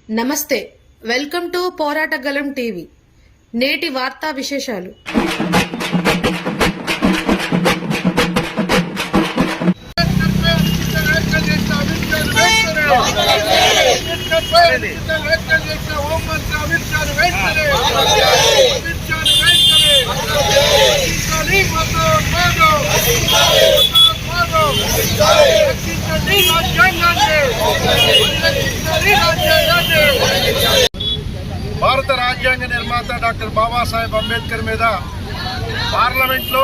నమస్తే, welcome to పోరాటగలం TV. నేటి వార్తా విశేషాలు. భారత రాజ్యాంగ నిర్మాత డాక్టర్ బాబాసాహెబ్ అంబేద్కర్ మీద పార్లమెంట్లో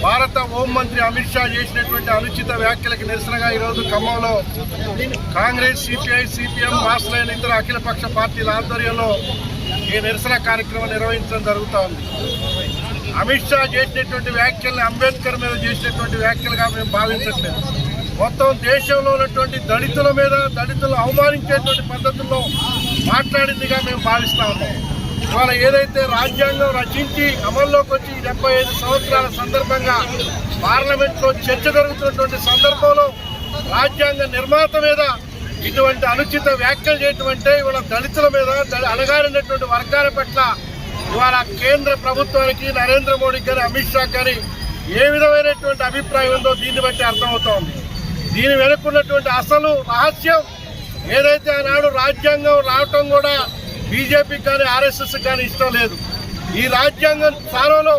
భారత హోంమంత్రి అమిత్ షా చేసినటువంటి అనుచిత వ్యాఖ్యలకు నిరసనగా ఈరోజు ఖమ్మంలో కాంగ్రెస్, సిపిఐ, సిపిఎం, మాస్లైన్ ఇతర అఖిలపక్ష పార్టీల ఆధ్వర్యంలో ఈ నిరసన కార్యక్రమం నిర్వహించడం జరుగుతూ ఉంది. అమిత్ షా చేసినటువంటి వ్యాఖ్యల్ని అంబేద్కర్ మీద చేసినటువంటి వ్యాఖ్యలుగా మేము భావించట్లేదు. మొత్తం దేశంలో ఉన్నటువంటి దళితుల మీద, దళితులను అవమానించేటువంటి పద్ధతుల్లో మాట్లాడిందిగా మేము భావిస్తా ఉన్నాం. ఇవాళ ఏదైతే రాజ్యాంగం రచించి అమల్లోకి వచ్చి 75 సంవత్సరాల సందర్భంగా పార్లమెంట్లో చర్చ జరుగుతున్నటువంటి సందర్భంలో రాజ్యాంగ నిర్మాత మీద ఇటువంటి అనుచిత వ్యాఖ్యలు చేయటమంటే ఇవాళ దళితుల మీద, అణగారినటువంటి వర్గాల పట్ల ఇవాళ కేంద్ర ప్రభుత్వానికి, నరేంద్ర మోడీకి కానీ, అమిత్ షా కానీ ఏ విధమైనటువంటి అభిప్రాయం ఉందో దీన్ని బట్టి అర్థమవుతా ఉంది. దీని వెనుకున్నటువంటి అసలు రహస్యం ఏదైతే ఆనాడు రాజ్యాంగం రావటం కూడా బీజేపీకి కానీ, ఆర్ఎస్ఎస్ కానీ ఇష్టం లేదు. ఈ రాజ్యాంగం స్థానంలో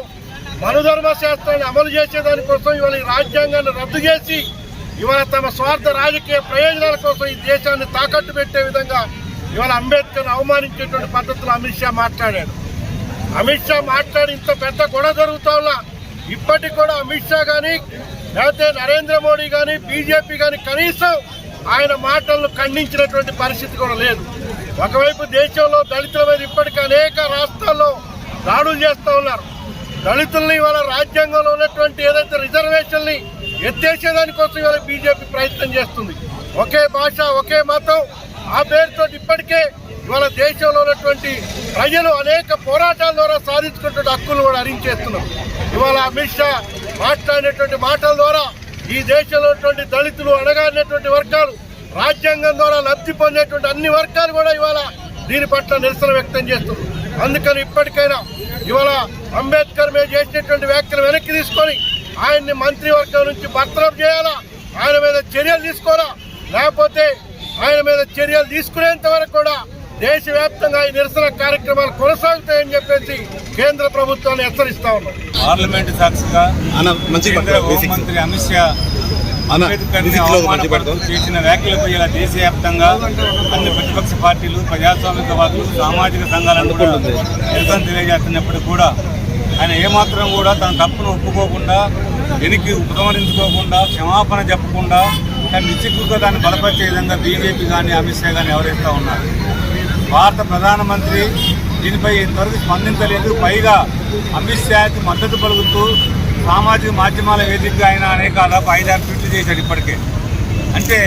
మనుధర్మ శాస్త్రాన్ని అమలు చేసేదానికోసం ఇవాళ ఈ రాజ్యాంగాన్ని రద్దు చేసి ఇవాళ తమ స్వార్థ రాజకీయ ప్రయోజనాల కోసం ఈ దేశాన్ని తాకట్టు పెట్టే విధంగా ఇవాళ అంబేద్కర్ని అవమానించేటువంటి పద్ధతిలో అమిత్ షా మాట్లాడాడు. అమిత్ షా మాట్లాడి ఇంత పెద్ద గొడవ జరుగుతా ఉన్నా ఇప్పటికి కూడా అమిత్ షా కానీ, లేకపోతే నరేంద్ర మోడీ కానీ, బీజేపీ కానీ కనీసం ఆయన మాటలను ఖండించినటువంటి పరిస్థితి కూడా లేదు. ఒకవైపు దేశంలో దళితుల మీద ఇప్పటికీ అనేక రాష్ట్రాల్లో దాడులు చేస్తూ ఉన్నారు. దళితుల్ని ఇవాళ రాజ్యాంగంలో ఉన్నటువంటి ఏదైతే రిజర్వేషన్ని ఎత్తేసేదానికోసం ఇవాళ బీజేపీ ప్రయత్నం చేస్తుంది. ఒకే భాష, ఒకే మతం, ఆ పేరుతో ఇప్పటికే ఇవాళ దేశంలో ఉన్నటువంటి ప్రజలు అనేక పోరాటాల ద్వారా సాధించుకున్నటువంటి హక్కులను కూడా హరించేస్తున్నారు. ఇవాళ అమిత్ షా మాట్లాడినటువంటి మాటల ద్వారా ఈ దేశంలో ఉన్నటువంటి దళితులు, అణగారినటువంటి వర్గాలు, రాజ్యాంగం ద్వారా లబ్ధి పొందేటువంటి అన్ని వర్గాలు కూడా ఇవాళ దీని పట్ల నిరసన వ్యక్తం చేస్తున్నారు. అందుకని ఇప్పటికైనా ఇవాళ అంబేద్కర్ మీద చేసినటువంటి వ్యాఖ్యలు వెనక్కి తీసుకొని ఆయన్ని మంత్రివర్గం నుంచి బర్తరఫ్ చేయాలా, ఆయన మీద చర్యలు తీసుకోవాలా, లేకపోతే ఆయన మీద చర్యలు తీసుకునేంత వరకు కూడా దేశవ్యాప్తంగా ఈ నిరసన కార్యక్రమాలు కొనసాగుతాయని చెప్పేసి కేంద్ర ప్రభుత్వాన్ని హెచ్చరిస్తా ఉన్నాం. పార్లమెంట్ సాక్షిగా హోంమంత్రి అమిత్ షా చేసిన వ్యాఖ్యలపై ఇలా దేశవ్యాప్తంగా అన్ని ప్రతిపక్ష పార్టీలు, ప్రజాస్వామికవాదులు, సామాజిక సంఘాలను కూడా నిరసన తెలియజేస్తున్నప్పటికీ కూడా ఆయన ఏమాత్రం కూడా తన తప్పును ఒప్పుకోకుండా, వెనక్కి ఉపసంహరించుకోకుండా, క్షమాపణ చెప్పకుండా నిశ్చితంగా దాన్ని బలపరిచే విధంగా బీజేపీ కానీ, అమిత్ షా కానీ వ్యవహరిస్తూ ఉన్నారు. భారత ప్రధానమంత్రి దీనిపై ఇంతవరకు స్పందించలేదు. పైగా అమిత్ షాకి మద్దతు పలుకుతూ సామాజిక మాధ్యమాల వేదికగా ఆయన అనేక 5-6 ట్వీట్లు చేశాడు ఇప్పటికే. అంటే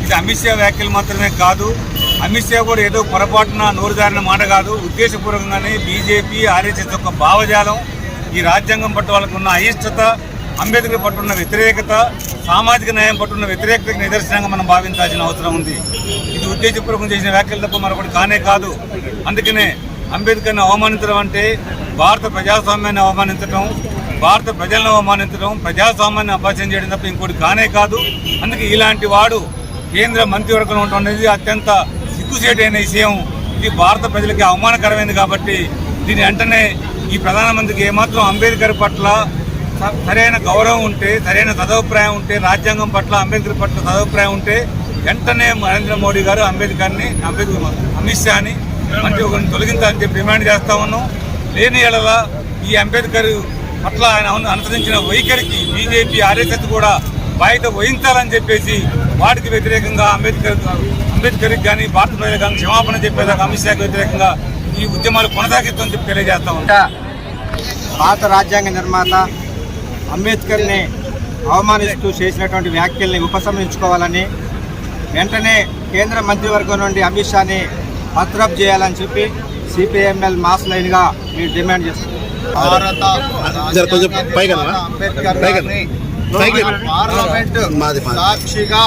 ఇది అమిత్ షా వ్యాఖ్యలు మాత్రమే కాదు, అమిత్ షా కూడా ఏదో పొరపాటున నోరు జారిన మాట కాదు, ఉద్దేశపూర్వకంగానే బీజేపీ, ఆర్ఎస్ఎస్ యొక్క భావజాలం, ఈ రాజ్యాంగం పట్ల వాళ్ళకు ఉన్న అయిష్టత, అంబేద్కర్ పట్టున్న వ్యతిరేకత, సామాజిక న్యాయం పట్టున్న వ్యతిరేకతకు నిదర్శనంగా మనం భావించాల్సిన అవసరం ఉంది. ఇది ఉద్దేశపూర్వకం చేసిన వ్యాఖ్యలు తప్ప మరొకటి కానే కాదు. అందుకనే అంబేద్కర్ని అవమానించడం అంటే భారత ప్రజాస్వామ్యాన్ని అవమానించడం, భారత ప్రజలను అవమానించడం, ప్రజాస్వామ్యాన్ని అపహాస్యం చేయడం తప్ప ఇంకోటి కానే కాదు. అందుకే ఇలాంటి వాడు కేంద్ర మంత్రివర్గంలో ఉండడం అనేది అత్యంత సిగ్గుచేటైన విషయం. ఇది భారత ప్రజలకి అవమానకరమైంది. కాబట్టి దీని వెంటనే ఈ ప్రధానమంత్రికి ఏమాత్రం అంబేద్కర్ పట్ల సరైన గౌరవం ఉంటే, సరైన సదభిప్రాయం ఉంటే, రాజ్యాంగం పట్ల, అంబేద్కర్ పట్ల సదభిప్రాయం ఉంటే వెంటనే నరేంద్ర మోడీ గారు అమిత్ షాని మంత్రివర్గాన్ని తొలగించాలని చెప్పి డిమాండ్ చేస్తా ఉన్నాం. లేని ఎడల ఈ అంబేద్కర్ పట్ల ఆయన అనుసరించిన వైఖరికి బీజేపీ, ఆర్ఎస్ఎస్ కూడా బాధ్యత వహించాలని చెప్పేసి వాటికి వ్యతిరేకంగా అంబేద్కర్కి కానీ, భారత ప్రజలకు కానీ క్షమాపణ చెప్పేదాకా అమిత్ షాకి వ్యతిరేకంగా ఈ ఉద్యమాలు కొనసాగిస్తామని చెప్పి తెలియజేస్తా ఉంటా. భారత రాజ్యాంగ నిర్మాత అంబేద్కర్ని అవమానిస్తూ చేసినటువంటి వ్యాఖ్యల్ని ఉపసంహరించుకోవాలని, వెంటనే కేంద్ర మంత్రివర్గం నుండి అమిత్ షాని బర్తరఫ్ చేయాలని చెప్పి సిపిఎంఎల్ మాస్ లైన్గా మీరు డిమాండ్ చేస్తున్నారు. భారత అంబేద్కర్ పార్లమెంట్ సాక్షిగా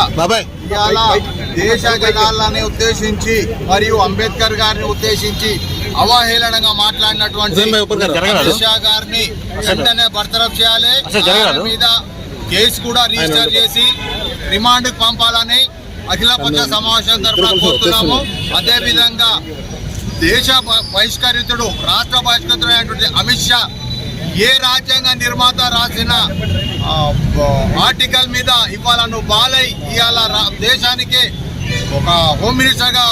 ఇవాళ దేశ జనాలని ఉద్దేశించి మరియు అంబేద్కర్ గారిని ఉద్దేశించి అవహేళనగా మాట్లాడినటువంటి అమిత్ షా గారిని వెంటనే బర్తరఫ్ చేయాలి. ఆయన మీద కేసు కూడా రిజిస్టర్ చేసి రిమాండ్ పంపాలని అఖిలపక్ష సమావేశం తరఫున కోరుతున్నాము. అదేవిధంగా దేశ బహిష్కరితుడు, రాష్ట్ర బహిష్కరితుడు అయినటువంటి అమిత్ షా ఏ రాజ్యాంగ నిర్మాత రాసిన ఆర్టికల్ మీద ఇవాళ నువ్వు బాలై ఇవాళ దేశానికి ఒక హోమ్ మినిస్టర్గా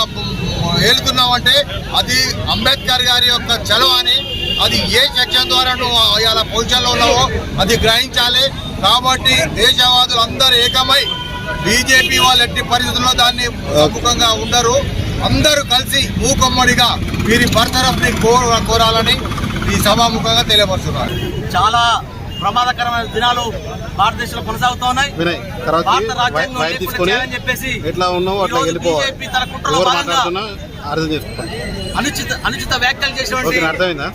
ఏలుతున్నావంటే అది అంబేద్కర్ గారి యొక్క చలవ అని, అది ఏ సెక్షన్ ద్వారా నువ్వు ఇవాళ పొజిషన్లో ఉన్నావో అది గ్రహించాలి. కాబట్టి దేశవాదులు అందరూ ఏకమై బీజేపీ వాళ్ళు ఎట్టి పరిస్థితుల్లో దాన్ని సముఖంగా ఉండరు. అందరూ కలిసి మూకమ్మడిగా వీరి బర్తరఫ్ని కోరాలని ఈ సభాముఖంగా తెలియపరుస్తున్నారు. చాలా ప్రమాదకరమైన దినాలు భారతదేశంలో కొనసాగుతూ ఉన్నాయి. భారత రాజ్యాంగం చేయాలని చెప్పేసి బీజేపీ తన కుట్రలో భాగంగా అనుచిత వ్యాఖ్యలు చేసినటువంటి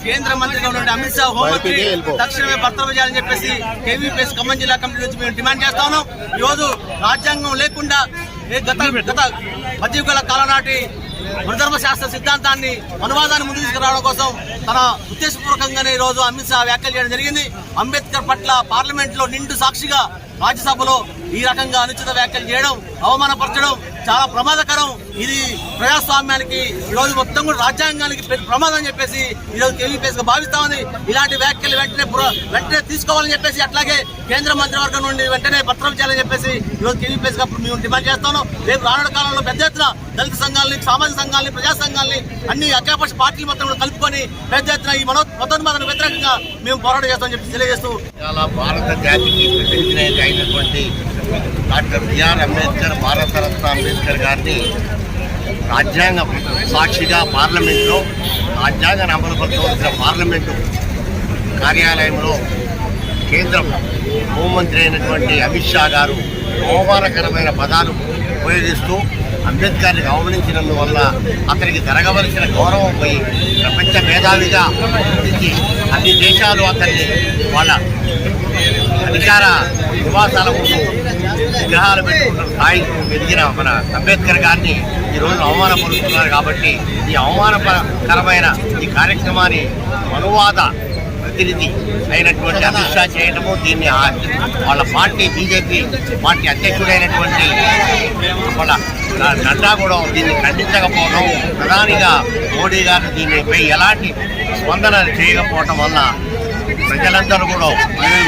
కేంద్ర మంత్రిగా ఉన్నటువంటి అమిత్ షా హోంమంత్రి తక్షణమే బర్తరఫ్ చేయాలని చెప్పేసి కేవీపీఎస్ ఖమ్మం జిల్లా కమిటీ నుంచి మేము డిమాండ్ చేస్తా ఉన్నాం. ఈ రోజు రాజ్యాంగం లేకుండా గత మధ్యయుగాల కాలం నాటి గుణధర్మ శాస్త్ర సిద్ధాంతాన్ని అనువాదాన్ని ముందుకు తీసుకురావడం కోసం తన ఉద్దేశపూర్వకంగానే ఈ రోజు అమిత్ షా వ్యాఖ్యలు చేయడం జరిగింది. అంబేద్కర్ పట్ల పార్లమెంట్ లో నిండు సాక్షిగా రాజ్యసభలో ఈ రకంగా అనుచిత వ్యాఖ్యలు చేయడం, అవమానపరచడం చాలా ప్రమాదకరం. ఇది ప్రజాస్వామ్యానికి ఈరోజు మొత్తం కూడా రాజ్యాంగానికి ప్రమాదం అని చెప్పేసి ఈరోజు కేవీపీఎస్ గా భావిస్తా ఉంది. ఇలాంటి వ్యాఖ్యలు వెంటనే తీసుకోవాలని చెప్పేసి, అట్లాగే కేంద్ర మంత్రివర్గం నుండి వెంటనే బర్తరఫ్ చేయాలని చెప్పేసి ఈరోజు కేవీపీఎస్ గా మేము డిమాండ్ చేస్తాను. రేపు రానున్న కాలంలో పెద్ద ఎత్తున దళిత సంఘాలని, సామాజిక సంఘాలని, ప్రజా సంఘాలని అన్ని అఖిలపక్ష పార్టీలు మొత్తం కూడా కలుపుకొని పెద్ద ఎత్తున ఈ మతోన్మాదానికి వ్యతిరేకంగా మేము పోరాటం చేస్తామని చెప్పి తెలియజేస్తూ, భారత జాతికి ప్రతినిధి అయినటువంటి డాక్టర్ బిఆర్ అంబేద్కర్, భారతరత్న అంబేద్కర్ గారిని రాజ్యాంగ సాక్షిగా పార్లమెంట్లో రాజ్యాంగాన్ని అమలుపరచవలసిన పార్లమెంటు కార్యాలయంలో కేంద్ర హోంమంత్రి అయినటువంటి అమిత్ షా గారు అవమానకరమైన పదాలు ఉపయోగిస్తూ అంబేద్కర్ని అవమానించినందువల్ల అతనికి జరగవలసిన గౌరవం పోయి ప్రపంచ మేధావిగా గుర్తించి అన్ని దేశాలు అతన్ని వాళ్ళ అధికార నివాసాల ముందు విగ్రహాలు పెట్టుకున్న స్థాయి ఎదిగిన మన అంబేద్కర్ గారిని ఈరోజు అవమానపరుస్తున్నారు. కాబట్టి ఈ అవమానకరమైన ఈ కార్యక్రమాన్ని మనువాద ప్రతినిధి అయినటువంటి అమిత్ షా చేయడము, దీన్ని వాళ్ళ పార్టీ బీజేపీ పార్టీ అధ్యక్షుడైనటువంటి వాళ్ళ నడ్డా కూడా దీన్ని ఖండించకపోవడం, ప్రధానిగా మోడీ గారు దీనిపై ఎలాంటి స్పందన చేయకపోవడం వల్ల ప్రజలందరూ కూడా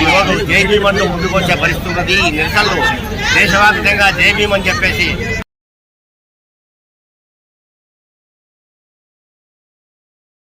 ఈరోజు జై భీమ్ అంటూ ముందుకు వచ్చే పరిస్థితి ఉన్నది. ఈ నిరసనలు దేశవ్యాప్తంగా జై భీమ్ అని చెప్పేసి